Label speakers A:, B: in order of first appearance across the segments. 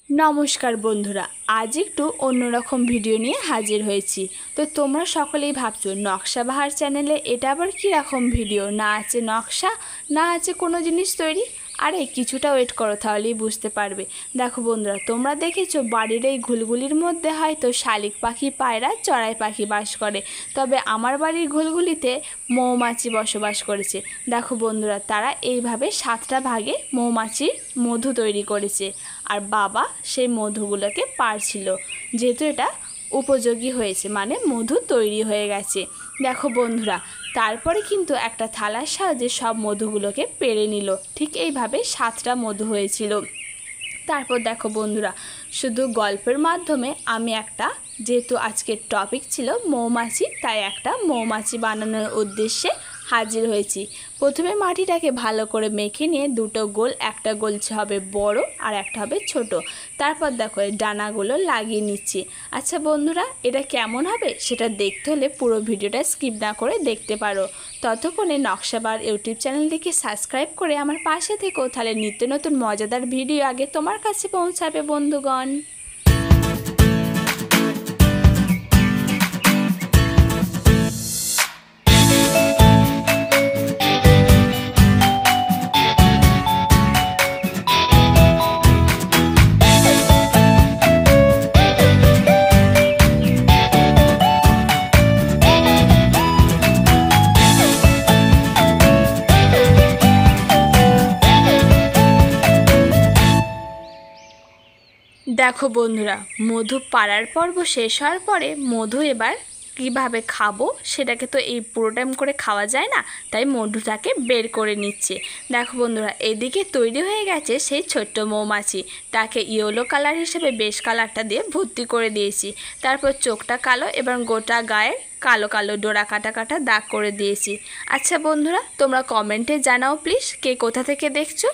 A: নমস্কার বন্ধুরা, আজ একটু অন্যরকম ভিডিও নিয়ে হাজির হয়েছি। তো তোমরা সকলেই ভাবছো নকশা বাহার চ্যানেলে এটা আবার কীরকম ভিডিও, না আছে নকশা না আছে কোনো জিনিস তৈরি। আরে কিছুটা ওয়েট করো, তাহলেই বুঝতে পারবে। দেখো বন্ধুরা, তোমরা দেখেছো বাড়ির এই ঘুলগুলির মধ্যে হয়তো শালিক পাখি, পায়রা, চড়াই পাখি বাস করে, তবে আমার বাড়ির ঘুলগুলিতে মৌমাছি বসবাস করেছে। দেখো বন্ধুরা, তারা এইভাবে 7টা ভাগে মৌমাছির মধু তৈরি করেছে, আর বাবা সেই মধুগুলোকে পারছিল, যেহেতু এটা উপযোগী হয়েছে, মানে মধু তৈরি হয়ে গেছে। দেখো বন্ধুরা, তারপরে কিন্তু একটা থালার সাহায্যে সব মধুগুলোকে পেরে নিল। ঠিক এইভাবে 7টা মধু হয়েছিল। তারপর দেখো বন্ধুরা, শুধু গল্পের মাধ্যমে আমি একটা, যেহেতু আজকের টপিক ছিল মৌমাছি, তাই একটা মৌমাছি বানানোর উদ্দেশ্যে হাজির হয়েছি। প্রথমে মাটিটাকে ভালো করে মেখে নিয়ে দুটো গোল, একটা গোল হবে বড় আর একটা হবে ছোট। তারপর দেখো এই ডানাগুলো লাগিয়ে নিচ্ছি। আচ্ছা বন্ধুরা, এটা কেমন হবে সেটা দেখতে হলে পুরো ভিডিওটা স্কিপ না করে দেখতে পারো। ততক্ষণে নকশাবার ইউটিউব চ্যানেলটিকে সাবস্ক্রাইব করে আমার পাশে থেকো, তাহলে নিত্য নতুন মজাদার ভিডিও আগে তোমার কাছে পৌঁছাবে বন্ধুগণ। দেখো বন্ধুরা, মধু পাড়ার পর্ব শেষ হওয়ার পরে মধু এবার কিভাবে খাবো, সেটাকে তো এই পুরো টাইম করে খাওয়া যায় না, তাই মধুটাকে বের করে নিচ্ছে। দেখো বন্ধুরা, এদিকে তৈরি হয়ে গেছে সেই ছোট্ট মৌমাছি। তাকে ইয়েলো কালার হিসেবে বেশ কালারটা দিয়ে ভর্তি করে দিয়েছি। তারপর চোখটা কালো এবং গোটা গায়ে কালো কালো ডোরা কাটা কাটা দাগ করে দিয়েছি। আচ্ছা বন্ধুরা, তোমরা কমেন্টে জানাও প্লিজ, কে কোথা থেকে দেখছো।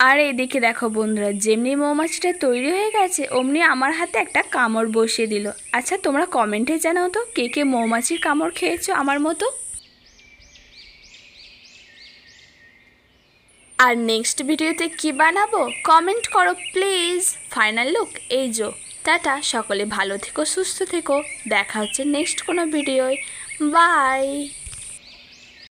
A: আর এইদিকে দেখো বন্ধুরা, যেমনি মৌমাছিটা তৈরি হয়ে গেছে অমনি আমার হাতে একটা কামড় বসিয়ে দিল। আচ্ছা তোমরা কমেন্টে জানাও তো, কে কে মৌমাছির কামড় খেয়েছো আমার মতো। আর নেক্সট ভিডিওতে কি বানাবো কমেন্ট করো প্লিজ। ফাইনাল লুক এই যো। টাটা, সকলে ভালো থেকো, সুস্থ থেকো, দেখা হচ্ছে নেক্সট কোনো ভিডিওয়। বাই।